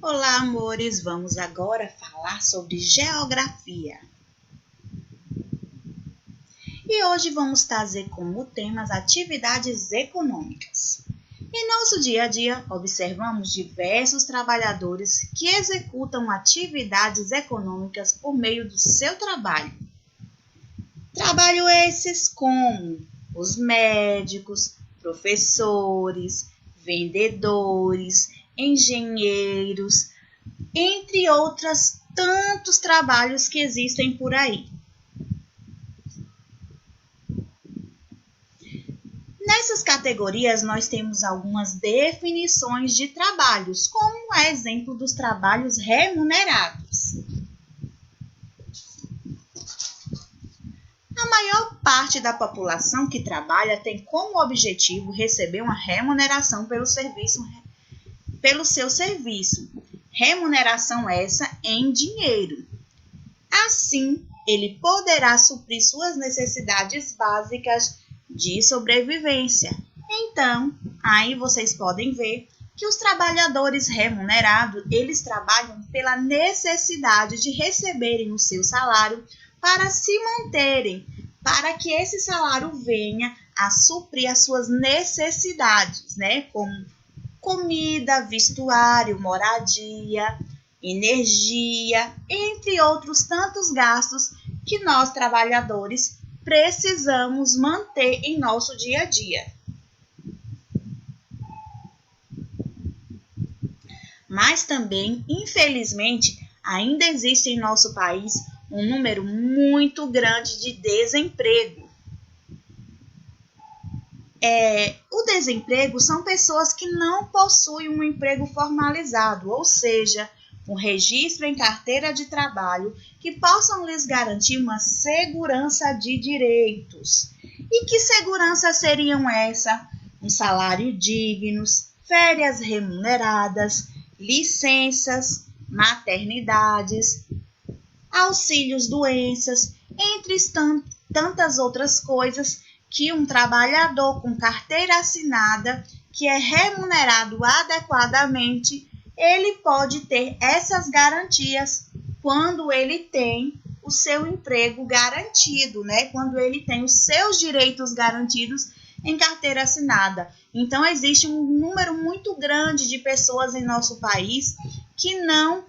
Olá, amores! Vamos agora falar sobre geografia. E hoje vamos trazer como tema as atividades econômicas. Em nosso dia a dia, observamos diversos trabalhadores que executam atividades econômicas por meio do seu trabalho. Trabalho esses como os médicos, professores, vendedores, engenheiros, entre outros tantos trabalhos que existem por aí. Nessas categorias, nós temos algumas definições de trabalhos, como a exemplo dos trabalhos remunerados. A maior parte da população que trabalha tem como objetivo receber uma remuneração pelo seu serviço. Remuneração essa em dinheiro. Assim, ele poderá suprir suas necessidades básicas de sobrevivência. Então, aí vocês podem ver que os trabalhadores remunerados, eles trabalham pela necessidade de receberem o seu salário para se manterem, para que esse salário venha a suprir as suas necessidades, né? Como comida, vestuário, moradia, energia, entre outros tantos gastos que nós, trabalhadores, precisamos manter em nosso dia a dia. Mas também, infelizmente, ainda existe em nosso país um número muito grande de desemprego. O desemprego são pessoas que não possuem um emprego formalizado, ou seja, um registro em carteira de trabalho que possam lhes garantir uma segurança de direitos. E que segurança seriam essa? Um salário digno, férias remuneradas, licenças, maternidades, auxílios doenças, entre tantas outras coisas que um trabalhador com carteira assinada, que é remunerado adequadamente, ele pode ter essas garantias quando ele tem o seu emprego garantido, né? Quando ele tem os seus direitos garantidos em carteira assinada. Então, existe um número muito grande de pessoas em nosso país que não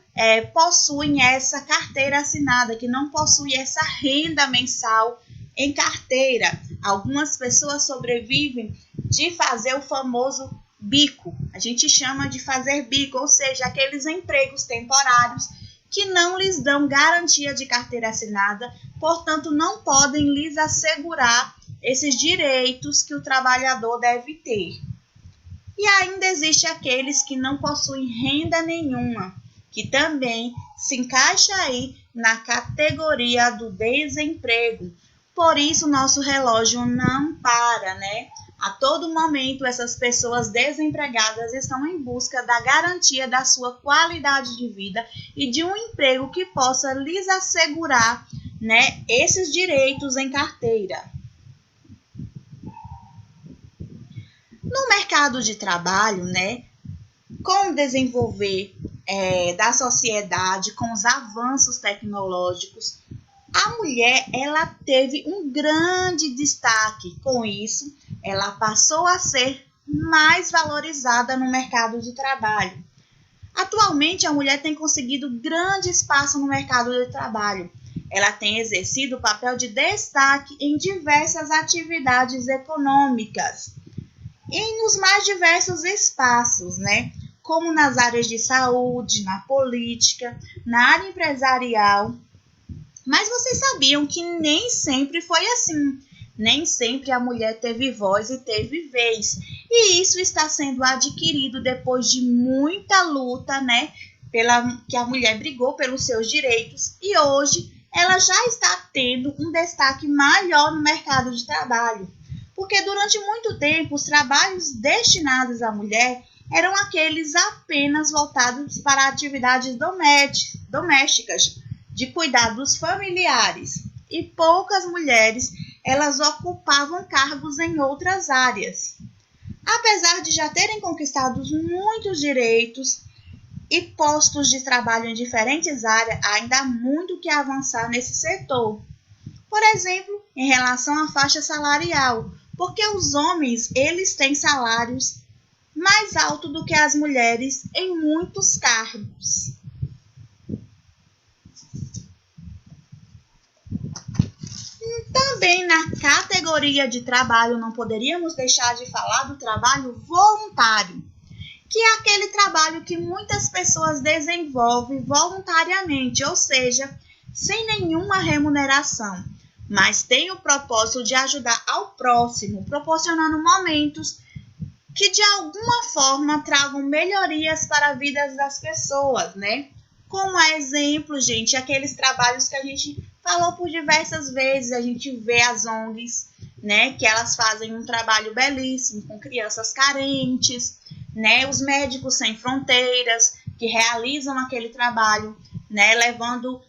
possuem essa carteira assinada, que não possuem essa renda mensal em carteira. Algumas pessoas sobrevivem de fazer o famoso bico. A gente chama de fazer bico, ou seja, aqueles empregos temporários que não lhes dão garantia de carteira assinada, portanto, não podem lhes assegurar esses direitos que o trabalhador deve ter. E ainda existe aqueles que não possuem renda nenhuma, que também se encaixa aí na categoria do desemprego. Por isso, nosso relógio não para, né? A todo momento, essas pessoas desempregadas estão em busca da garantia da sua qualidade de vida e de um emprego que possa lhes assegurar, né, esses direitos em carteira. No mercado de trabalho, né, com o desenvolver da sociedade, com os avanços tecnológicos, a mulher, ela teve um grande destaque. Com isso, ela passou a ser mais valorizada no mercado de trabalho. Atualmente, a mulher tem conseguido grande espaço no mercado de trabalho. Ela tem exercido o papel de destaque em diversas atividades econômicas e nos mais diversos espaços, né? Como nas áreas de saúde, na política, na área empresarial. Mas vocês sabiam que nem sempre foi assim. Nem sempre a mulher teve voz e teve vez. E isso está sendo adquirido depois de muita luta, né? Que a mulher brigou pelos seus direitos. E hoje ela já está tendo um destaque maior no mercado de trabalho. Porque durante muito tempo os trabalhos destinados à mulher eram aqueles apenas voltados para atividades domésticas, de cuidados familiares, e poucas mulheres elas ocupavam cargos em outras áreas. Apesar de já terem conquistado muitos direitos, e postos de trabalho em diferentes áreas, ainda há muito que avançar nesse setor. Por exemplo, em relação à faixa salarial, porque os homens eles têm salários mais altos do que as mulheres em muitos cargos. Também na categoria de trabalho não poderíamos deixar de falar do trabalho voluntário, que é aquele trabalho que muitas pessoas desenvolvem voluntariamente, ou seja, sem nenhuma remuneração, mas tem o propósito de ajudar ao próximo, proporcionando momentos que de alguma forma tragam melhorias para a vida das pessoas, né? Como exemplo, gente, aqueles trabalhos que a gente falou por diversas vezes, a gente vê as ONGs, né, que elas fazem um trabalho belíssimo com crianças carentes, né, os médicos sem fronteiras que realizam aquele trabalho, né, levando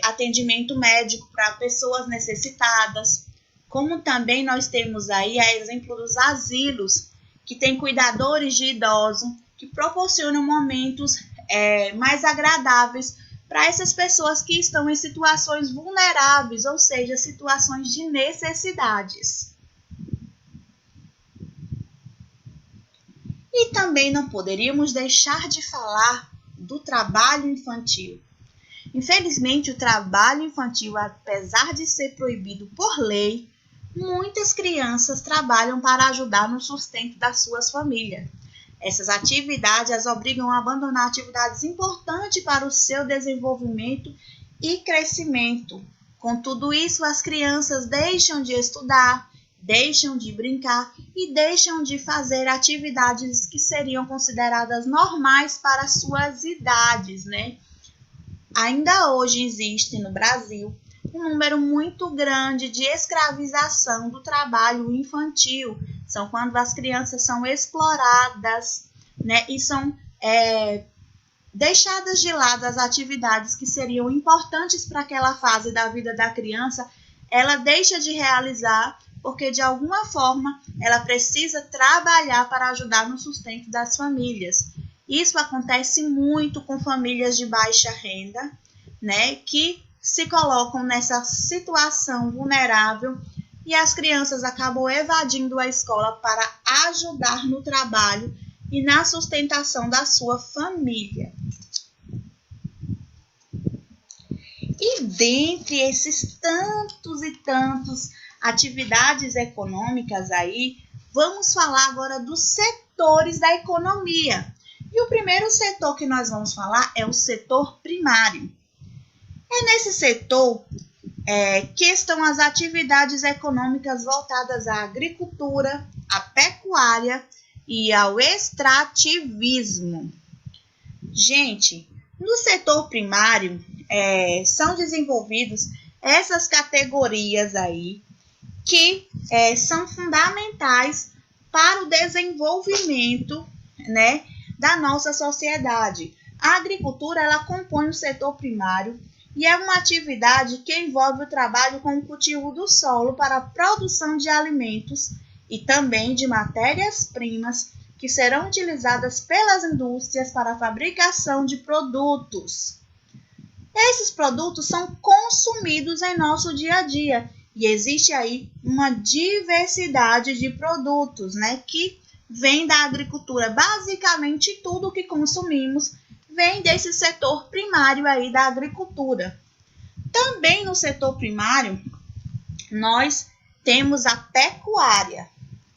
atendimento médico para pessoas necessitadas, como também nós temos aí a exemplo dos asilos, que tem cuidadores de idosos, que proporcionam momentos mais agradáveis para essas pessoas que estão em situações vulneráveis, ou seja, situações de necessidades. E também não poderíamos deixar de falar do trabalho infantil. Infelizmente, o trabalho infantil, apesar de ser proibido por lei, muitas crianças trabalham para ajudar no sustento das suas famílias. Essas atividades as obrigam a abandonar atividades importantes para o seu desenvolvimento e crescimento. Com tudo isso, as crianças deixam de estudar, deixam de brincar e deixam de fazer atividades que seriam consideradas normais para suas idades, né? Ainda hoje existe no Brasil um número muito grande de escravização do trabalho infantil. São quando as crianças são exploradas, né, e são deixadas de lado as atividades que seriam importantes para aquela fase da vida da criança. Ela deixa de realizar porque, de alguma forma, ela precisa trabalhar para ajudar no sustento das famílias. Isso acontece muito com famílias de baixa renda, né, que se colocam nessa situação vulnerável e as crianças acabam evadindo a escola para ajudar no trabalho e na sustentação da sua família. E dentre esses tantos e tantos atividades econômicas aí, vamos falar agora dos setores da economia. E o primeiro setor que nós vamos falar é o setor primário. É nesse setor que estão as atividades econômicas voltadas à agricultura, à pecuária e ao extrativismo. Gente, no setor primário são desenvolvidas essas categorias aí que são fundamentais para o desenvolvimento, né, da nossa sociedade. A agricultura ela compõe o setor primário e é uma atividade que envolve o trabalho com o cultivo do solo para a produção de alimentos e também de matérias-primas que serão utilizadas pelas indústrias para a fabricação de produtos. Esses produtos são consumidos em nosso dia a dia e existe aí uma diversidade de produtos, né, que vem da agricultura. Basicamente, tudo que consumimos vem desse setor primário aí da agricultura. Também no setor primário, nós temos a pecuária.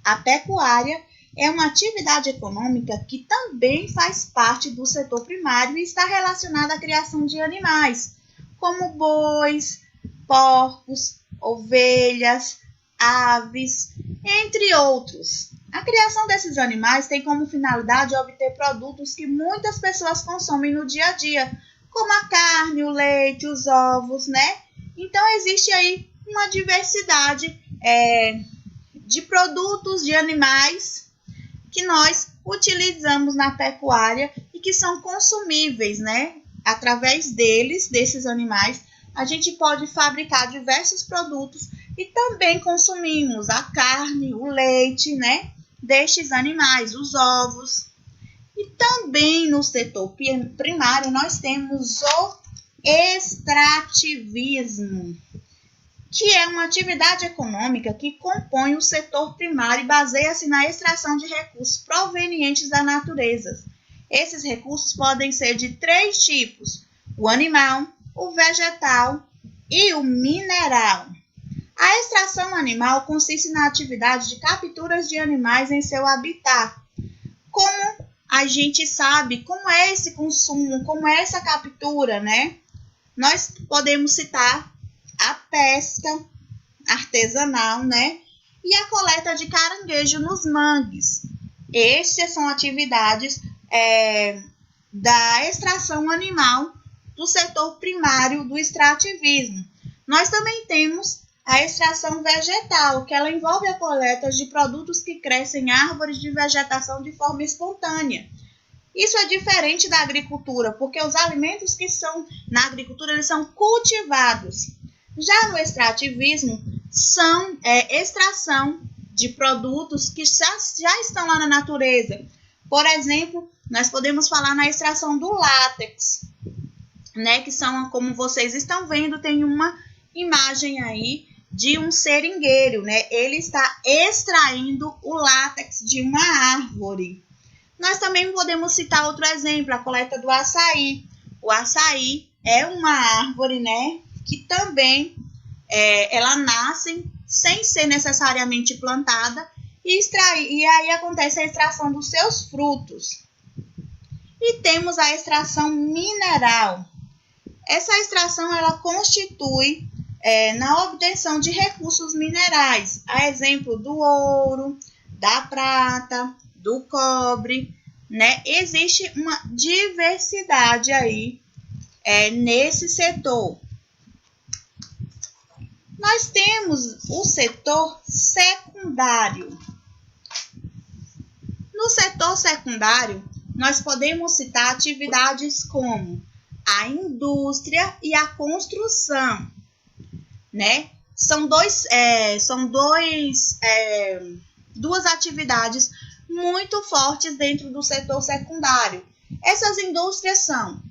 A pecuária é uma atividade econômica que também faz parte do setor primário e está relacionada à criação de animais, como bois, porcos, ovelhas, aves, entre outros. A criação desses animais tem como finalidade obter produtos que muitas pessoas consomem no dia a dia, como a carne, o leite, os ovos, né? Então, existe aí uma diversidade de produtos de animais que nós utilizamos na pecuária e que são consumíveis, né? Através desses animais, a gente pode fabricar diversos produtos e também consumimos a carne, o leite, né? Destes animais, os ovos. E E também no setor primário nós temos o extrativismo, que é uma atividade econômica que compõe o setor primário e baseia-se na extração de recursos provenientes da natureza. Esses recursos podem ser de 3 tipos: o animal, o vegetal e o mineral. A extração animal consiste na atividade de capturas de animais em seu habitat. Como a gente sabe, como é esse consumo, como é essa captura, né? Nós podemos citar a pesca artesanal, né? E a coleta de caranguejo nos mangues. Estas são atividades da extração animal do setor primário do extrativismo. Nós também temos a extração vegetal, que ela envolve a coleta de produtos que crescem em árvores de vegetação de forma espontânea. Isso é diferente da agricultura, porque os alimentos que são na agricultura eles são cultivados. Já no extrativismo, são extração de produtos que já estão lá na natureza. Por exemplo, nós podemos falar na extração do látex, né, que são, como vocês estão vendo, tem uma imagem aí de um seringueiro, né? Ele está extraindo o látex de uma árvore. Nós também podemos citar outro exemplo, a coleta do açaí. O açaí é uma árvore, né, que também ela nasce sem ser necessariamente plantada e aí acontece a extração dos seus frutos. E temos a extração mineral. Essa extração ela constitui na obtenção de recursos minerais, a exemplo do ouro, da prata, do cobre, né? Existe uma diversidade aí nesse setor. Nós temos o setor secundário. No setor secundário, nós podemos citar atividades como a indústria e a construção, né? São duas atividades muito fortes dentro do setor secundário. Essas indústrias são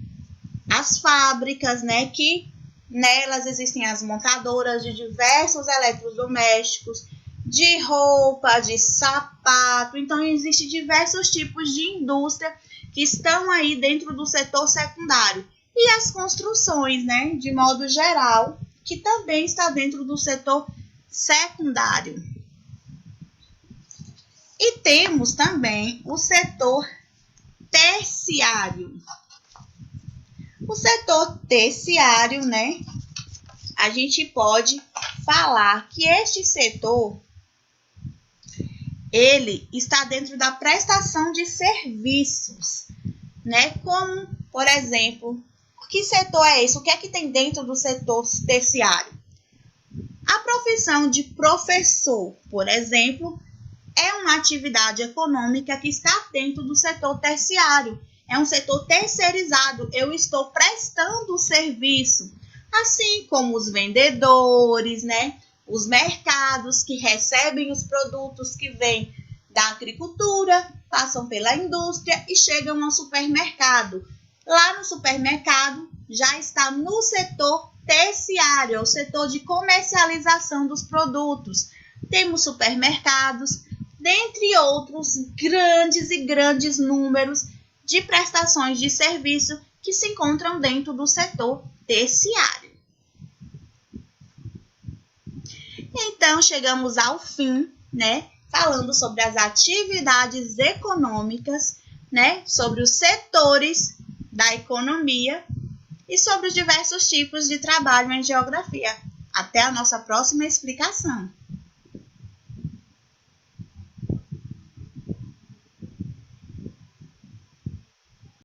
as fábricas, né? Que nelas existem as montadoras de diversos eletrodomésticos, de roupa, de sapato. Então, existem diversos tipos de indústria que estão aí dentro do setor secundário. E as construções, né, de modo geral, que também está dentro do setor secundário. E temos também o setor terciário. O setor terciário, né, a gente pode falar que este setor ele está dentro da prestação de serviços, né? Como, por exemplo, que setor é esse? O que é que tem dentro do setor terciário? A profissão de professor, por exemplo, é uma atividade econômica que está dentro do setor terciário. É um setor terceirizado. Eu estou prestando serviço, assim como os vendedores, né? Os mercados que recebem os produtos que vêm da agricultura, passam pela indústria e chegam ao supermercado. Lá no supermercado já está no setor terciário, é o setor de comercialização dos produtos. Temos supermercados, dentre outros grandes números de prestações de serviço que se encontram dentro do setor terciário. Então, chegamos ao fim, né, falando sobre as atividades econômicas, né, sobre os setores da economia e sobre os diversos tipos de trabalho em geografia. Até a nossa próxima explicação.